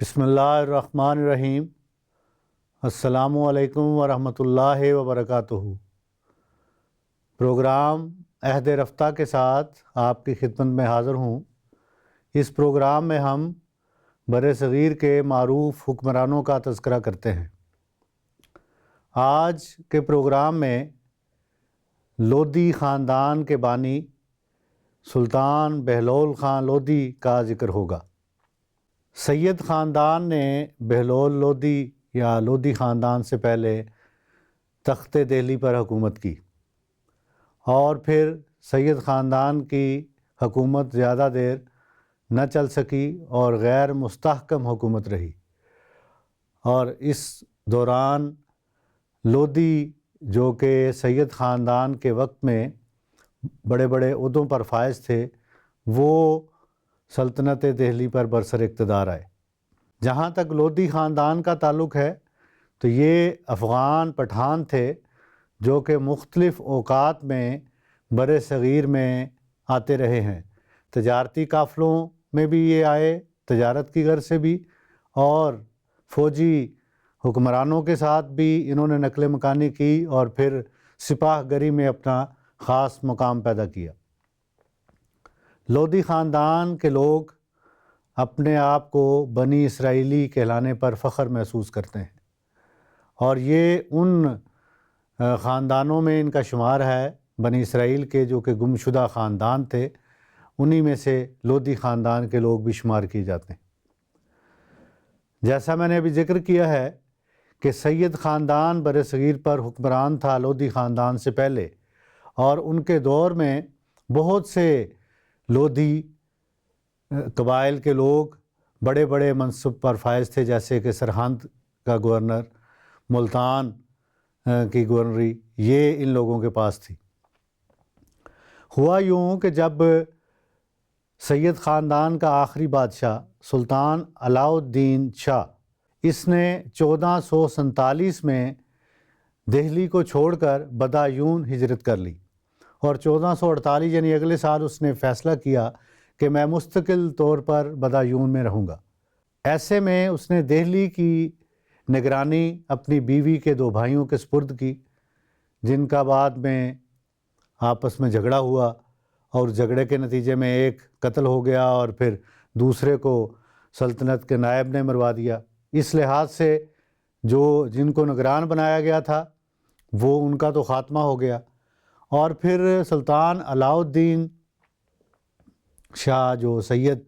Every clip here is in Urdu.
بسم اللہ الرحمن الرحیم۔ السلام علیکم ورحمۃ اللہ وبرکاتہ۔ پروگرام عہد رفتہ کے ساتھ آپ کی خدمت میں حاضر ہوں۔ اس پروگرام میں ہم بر صغیر کے معروف حکمرانوں کا تذکرہ کرتے ہیں۔ آج کے پروگرام میں لودھی خاندان کے بانی سلطان بہلول خان لودھی کا ذکر ہوگا۔ سید خاندان نے بہلول لودھی یا لودھی خاندان سے پہلے تخت دہلی پر حکومت کی، اور پھر سید خاندان کی حکومت زیادہ دیر نہ چل سکی اور غیر مستحکم حکومت رہی، اور اس دوران لودھی جو کہ سید خاندان کے وقت میں بڑے بڑے عہدوں پر فائز تھے، وہ سلطنت دہلی پر برسر اقتدار آئے۔ جہاں تک لودھی خاندان کا تعلق ہے تو یہ افغان پٹھان تھے جو کہ مختلف اوقات میں بر صغیر میں آتے رہے ہیں۔ تجارتی قافلوں میں بھی یہ آئے، تجارت کی غرض سے بھی، اور فوجی حکمرانوں کے ساتھ بھی انہوں نے نقل مکانی کی، اور پھر سپاہ گری میں اپنا خاص مقام پیدا کیا۔ لودھی خاندان کے لوگ اپنے آپ کو بنی اسرائیلی کہلانے پر فخر محسوس کرتے ہیں، اور یہ ان خاندانوں میں ان کا شمار ہے، بنی اسرائیل کے جو کہ گمشدہ خاندان تھے، انہی میں سے لودھی خاندان کے لوگ بھی شمار کیے جاتے ہیں۔ جیسا میں نے ابھی ذکر کیا ہے کہ سید خاندان بر صغیر پر حکمران تھا لودھی خاندان سے پہلے، اور ان کے دور میں بہت سے لودھی قبائل کے لوگ بڑے بڑے منصب پر فائز تھے، جیسے کہ سرہند کا گورنر، ملتان کی گورنری، یہ ان لوگوں کے پاس تھی۔ ہوا یوں کہ جب سید خاندان کا آخری بادشاہ سلطان علاء الدین شاہ، اس نے 1447 میں دہلی کو چھوڑ کر بدایون ہجرت کر لی، اور 1448 یعنی اگلے سال اس نے فیصلہ کیا کہ میں مستقل طور پر بدایون میں رہوں گا۔ ایسے میں اس نے دہلی کی نگرانی اپنی بیوی کے 2 بھائیوں کے سپرد کی، جن کا بعد میں آپس میں جھگڑا ہوا، اور جھگڑے کے نتیجے میں ایک قتل ہو گیا اور پھر دوسرے کو سلطنت کے نائب نے مروا دیا۔ اس لحاظ سے جن کو نگران بنایا گیا تھا وہ ان کا تو خاتمہ ہو گیا، اور پھر سلطان علاء الدین شاہ جو سید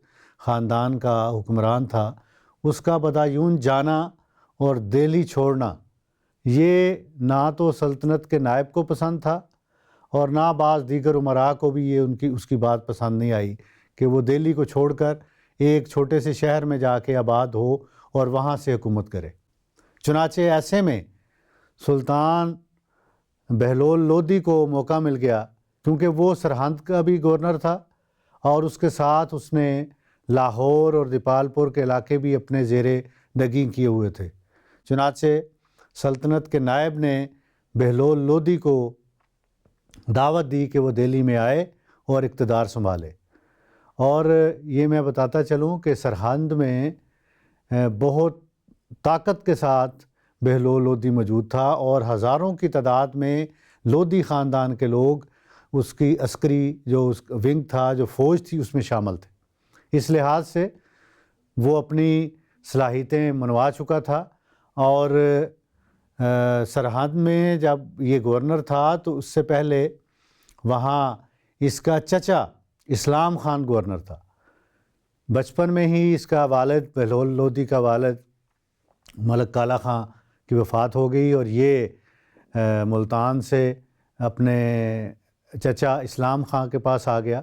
خاندان کا حکمران تھا، اس کا بدایون جانا اور دہلی چھوڑنا یہ نہ تو سلطنت کے نائب کو پسند تھا، اور نہ بعض دیگر امراء کو بھی یہ اس کی بات پسند نہیں آئی کہ وہ دہلی کو چھوڑ کر ایک چھوٹے سے شہر میں جا کے آباد ہو اور وہاں سے حکومت کرے۔ چنانچہ ایسے میں سلطان بہلول لودھی کو موقع مل گیا، کیونکہ وہ سرہند کا بھی گورنر تھا، اور اس کے ساتھ اس نے لاہور اور دیپال پور کے علاقے بھی اپنے زیر نگین کیے ہوئے تھے۔ چنانچہ سلطنت کے نائب نے بہلول لودھی کو دعوت دی کہ وہ دہلی میں آئے اور اقتدار سنبھالے۔ اور یہ میں بتاتا چلوں کہ سرہند میں بہت طاقت کے ساتھ بہلول لودھی موجود تھا، اور ہزاروں کی تعداد میں لودھی خاندان کے لوگ اس کی عسکری جو اس ونگ تھا، جو فوج تھی، اس میں شامل تھے۔ اس لحاظ سے وہ اپنی صلاحیتیں منوا چکا تھا، اور سرہند میں جب یہ گورنر تھا تو اس سے پہلے وہاں اس کا چچا اسلام خان گورنر تھا۔ بچپن میں ہی اس کا والد بہلول لودھی کا والد ملک کالا خان کی وفات ہو گئی، اور یہ ملتان سے اپنے چچا اسلام خان کے پاس آ گیا،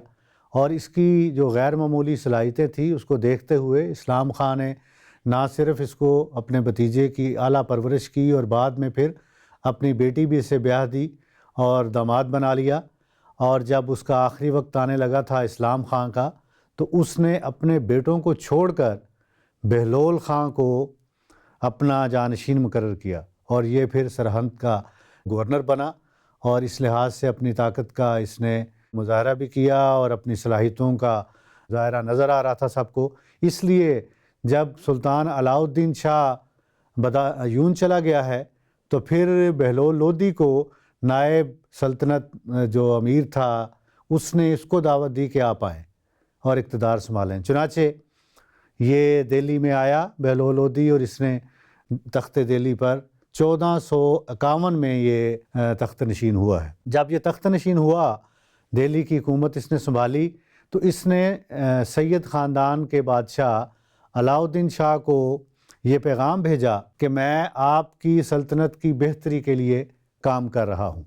اور اس کی جو غیر معمولی صلاحیتیں تھیں اس کو دیکھتے ہوئے اسلام خان نے نہ صرف اس کو اپنے بھتیجے کی اعلیٰ پرورش کی، اور بعد میں پھر اپنی بیٹی بھی اسے بیاہ دی اور داماد بنا لیا، اور جب اس کا آخری وقت آنے لگا تھا اسلام خان کا، تو اس نے اپنے بیٹوں کو چھوڑ کر بہلول خان کو اپنا جانشین مقرر کیا، اور یہ پھر سرہند کا گورنر بنا، اور اس لحاظ سے اپنی طاقت کا اس نے مظاہرہ بھی کیا، اور اپنی صلاحیتوں کا ظاہرہ نظر آ رہا تھا سب کو۔ اس لیے جب سلطان علاؤ الدین شاہ بدایون چلا گیا ہے تو پھر بہلول لودھی کو نائب سلطنت جو امیر تھا اس نے اس کو دعوت دی کہ آپ آئیں اور اقتدار سنبھالیں۔ چنانچہ یہ دہلی میں آیا بہلول لودھی، اور اس نے تخت دہلی پر 1451 میں یہ تخت نشین ہوا ہے۔ جب یہ تخت نشین ہوا، دہلی کی حکومت اس نے سنبھالی، تو اس نے سید خاندان کے بادشاہ علاؤ الدین شاہ کو یہ پیغام بھیجا کہ میں آپ کی سلطنت کی بہتری کے لیے کام کر رہا ہوں۔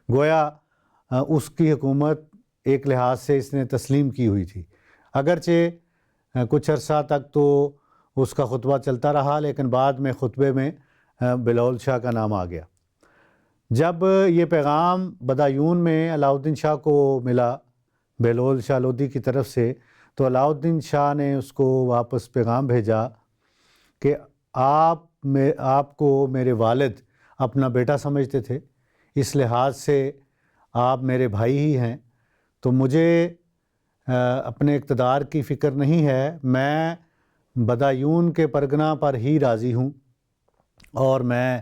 گویا اس کی حکومت ایک لحاظ سے اس نے تسلیم کی ہوئی تھی، اگرچہ کچھ عرصہ تک تو اس کا خطبہ چلتا رہا، لیکن بعد میں خطبے میں بہلول شاہ کا نام آ گیا۔ جب یہ پیغام بدایون میں علاؤ الدین شاہ کو ملا بہلول شاہ لودھی کی طرف سے، تو علاؤ الدین شاہ نے اس کو واپس پیغام بھیجا کہ آپ کو میرے والد اپنا بیٹا سمجھتے تھے، اس لحاظ سے آپ میرے بھائی ہی ہیں، تو مجھے اپنے اقتدار کی فکر نہیں ہے، میں بدایون کے پرگنہ پر ہی راضی ہوں، اور میں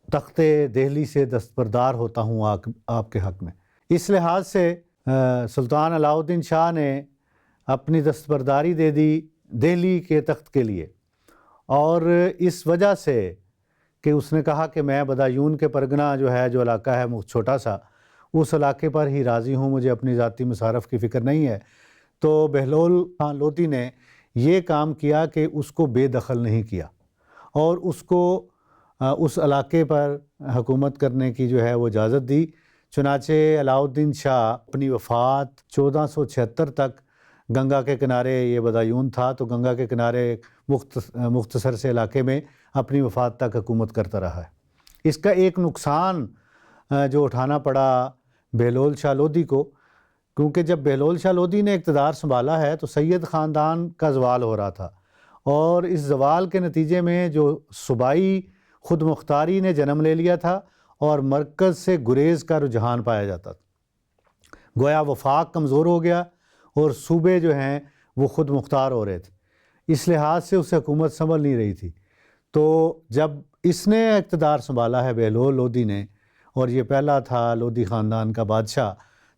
تخت دہلی سے دستبردار ہوتا ہوں آپ کے حق میں۔ اس لحاظ سے سلطان علاؤ الدین شاہ نے اپنی دستبرداری دے دی دہلی کے تخت کے لیے، اور اس وجہ سے کہ اس نے کہا کہ میں بدایون کے پرگنہ جو ہے، جو علاقہ ہے چھوٹا سا، اس علاقے پر ہی راضی ہوں، مجھے اپنی ذاتی مصارف کی فکر نہیں ہے، تو بہلول خان لودھی نے یہ کام کیا کہ اس کو بے دخل نہیں کیا، اور اس کو اس علاقے پر حکومت کرنے کی جو ہے وہ اجازت دی۔ چنانچہ علاؤ الدین شاہ اپنی وفات 1476 تک گنگا کے کنارے، یہ بدایون تھا تو گنگا کے کنارے ایک مختصر سے علاقے میں اپنی وفات تک حکومت کرتا رہا ہے۔ اس کا ایک نقصان جو اٹھانا پڑا بہلول شاہ لودھی کو، کیونکہ جب بہلول شاہ لودھی نے اقتدار سنبھالا ہے تو سید خاندان کا زوال ہو رہا تھا، اور اس زوال کے نتیجے میں جو صوبائی خود مختاری نے جنم لے لیا تھا، اور مرکز سے گریز کا رجحان پایا جاتا تھا۔ گویا وفاق کمزور ہو گیا، اور صوبے جو ہیں وہ خود مختار ہو رہے تھے، اس لحاظ سے اسے حکومت سنبھل نہیں رہی تھی۔ تو جب اس نے اقتدار سنبھالا ہے بہلول لودھی نے، اور یہ پہلا تھا لودھی خاندان کا بادشاہ،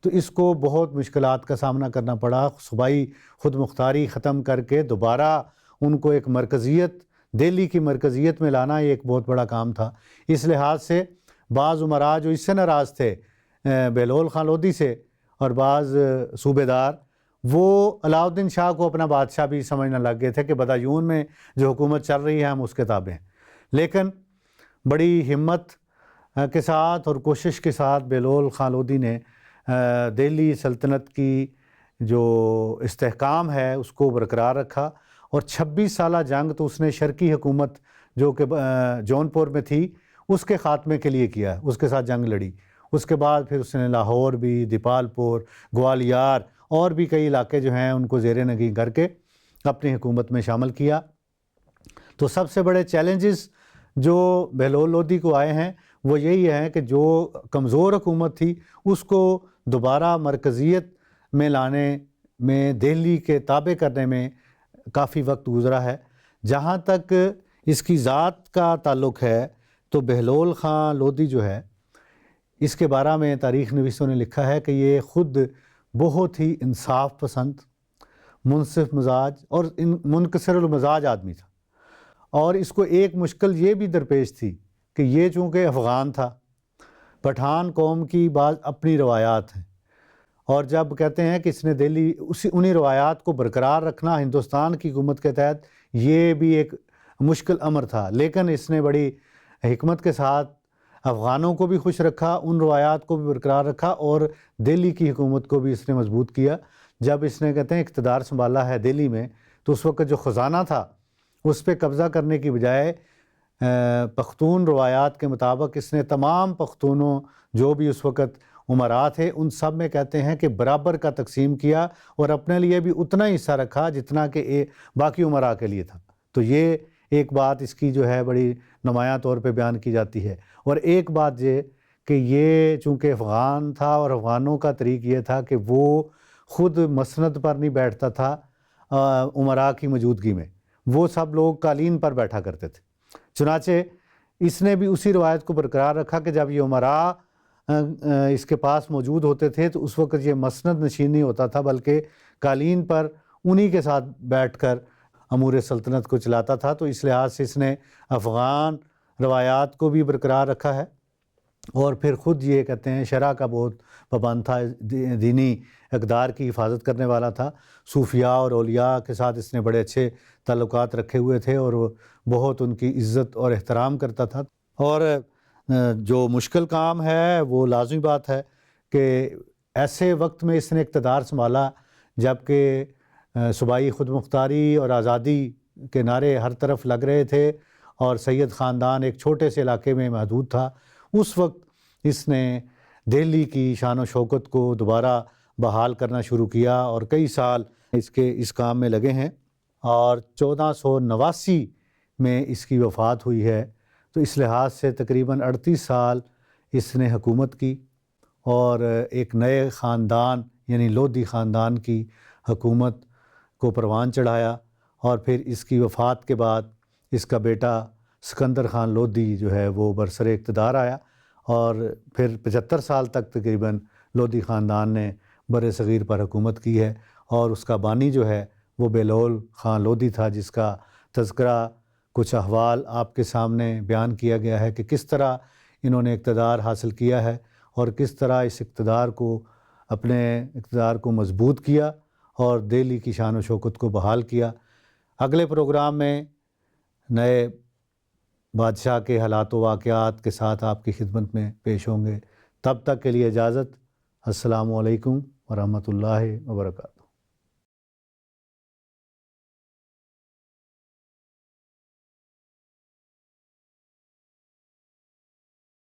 تو اس کو بہت مشکلات کا سامنا کرنا پڑا۔ صوبائی خود مختاری ختم کر کے دوبارہ ان کو ایک مرکزیت، دہلی کی مرکزیت میں لانا، یہ ایک بہت بڑا کام تھا۔ اس لحاظ سے بعض امراء جو اس سے ناراض تھے بہلول خان لودھی سے، اور بعض صوبے دار، وہ علاؤ الدین شاہ کو اپنا بادشاہ بھی سمجھنے لگ گئے تھے کہ بدایون میں جو حکومت چل رہی ہے ہم اس کے تابع ہیں۔ لیکن بڑی ہمت کے ساتھ اور کوشش کے ساتھ بہلول خان لودھی نے دہلی سلطنت کی جو استحکام ہے اس کو برقرار رکھا، اور 26 سالہ جنگ تو اس نے شرقی حکومت جو کہ جونپور میں تھی اس کے خاتمے کے لیے کیا، اس کے ساتھ جنگ لڑی۔ اس کے بعد پھر اس نے لاہور بھی، دیپالپور، گوالیار اور بھی کئی علاقے جو ہیں ان کو زیر نگین کر کے اپنی حکومت میں شامل کیا۔ تو سب سے بڑے چیلنجز جو بہلول لودھی کو آئے ہیں وہ یہی ہیں کہ جو کمزور حکومت تھی اس کو دوبارہ مرکزیت میں لانے میں، دہلی کے تابع کرنے میں کافی وقت گزرا ہے۔ جہاں تک اس کی ذات کا تعلق ہے تو بہلول خان لودھی جو ہے، اس کے بارے میں تاریخ نویسوں نے لکھا ہے کہ یہ خود بہت ہی انصاف پسند، منصف مزاج اور منکسر المزاج آدمی تھا، اور اس کو ایک مشکل یہ بھی درپیش تھی کہ یہ چونکہ افغان تھا، پٹھان قوم کی بعض اپنی روایات ہیں، اور جب کہتے ہیں کہ اس نے دہلی انہی روایات کو برقرار رکھنا ہندوستان کی حکومت کے تحت، یہ بھی ایک مشکل امر تھا، لیکن اس نے بڑی حکمت کے ساتھ افغانوں کو بھی خوش رکھا، ان روایات کو بھی برقرار رکھا، اور دہلی کی حکومت کو بھی اس نے مضبوط کیا۔ جب اس نے کہتے ہیں اقتدار سنبھالا ہے دہلی میں، تو اس وقت جو خزانہ تھا اس پہ قبضہ کرنے کی بجائے پختون روایات کے مطابق اس نے تمام پختونوں جو بھی اس وقت امراء تھے ان سب میں کہتے ہیں کہ برابر کا تقسیم کیا، اور اپنے لیے بھی اتنا ہی حصہ رکھا جتنا کہ باقی امراء کے لیے تھا۔ تو یہ ایک بات اس کی جو ہے بڑی نمایاں طور پہ بیان کی جاتی ہے۔ اور ایک بات یہ کہ یہ چونکہ افغان تھا، اور افغانوں کا طریق یہ تھا کہ وہ خود مسند پر نہیں بیٹھتا تھا، امراء کی موجودگی میں، وہ سب لوگ قالین پر بیٹھا کرتے تھے۔ چنانچہ اس نے بھی اسی روایت کو برقرار رکھا کہ جب یہ امراء اس کے پاس موجود ہوتے تھے تو اس وقت یہ مسند نشین نہیں ہوتا تھا، بلکہ قالین پر انہی کے ساتھ بیٹھ کر امور سلطنت کو چلاتا تھا۔ تو اس لحاظ سے اس نے افغان روایات کو بھی برقرار رکھا ہے، اور پھر خود یہ کہتے ہیں شرع کا بہت پابند تھا، دینی اقدار کی حفاظت کرنے والا تھا۔ صوفیاء اور اولیاء کے ساتھ اس نے بڑے اچھے تعلقات رکھے ہوئے تھے، اور وہ بہت ان کی عزت اور احترام کرتا تھا۔ اور جو مشکل کام ہے وہ لازمی بات ہے کہ ایسے وقت میں اس نے اقتدار سنبھالا جب کہ صوبائی خود مختاری اور آزادی کے نعرے ہر طرف لگ رہے تھے، اور سید خاندان ایک چھوٹے سے علاقے میں محدود تھا۔ اس وقت اس نے دہلی کی شان و شوکت کو دوبارہ بحال کرنا شروع کیا، اور کئی سال اس کام میں لگے ہیں، اور 1489 میں اس کی وفات ہوئی ہے۔ تو اس لحاظ سے تقریباً 38 سال اس نے حکومت کی، اور ایک نئے خاندان یعنی لودھی خاندان کی حکومت کو پروان چڑھایا، اور پھر اس کی وفات کے بعد اس کا بیٹا سکندر خان لودھی جو ہے وہ برسر اقتدار آیا، اور پھر 75 سال تک تقریباً لودھی خاندان نے بر صغیر پر حکومت کی ہے، اور اس کا بانی جو ہے وہ بہلول خان لودھی تھا، جس کا تذکرہ کچھ احوال آپ کے سامنے بیان کیا گیا ہے کہ کس طرح انہوں نے اقتدار حاصل کیا ہے، اور کس طرح اس اپنے اقتدار کو مضبوط کیا اور دہلی کی شان و شوکت کو بحال کیا۔ اگلے پروگرام میں نئے بادشاہ کے حالات و واقعات کے ساتھ آپ کی خدمت میں پیش ہوں گے۔ تب تک کے لیے اجازت۔ السلام علیکم ورحمۃ اللہ وبرکاتہ۔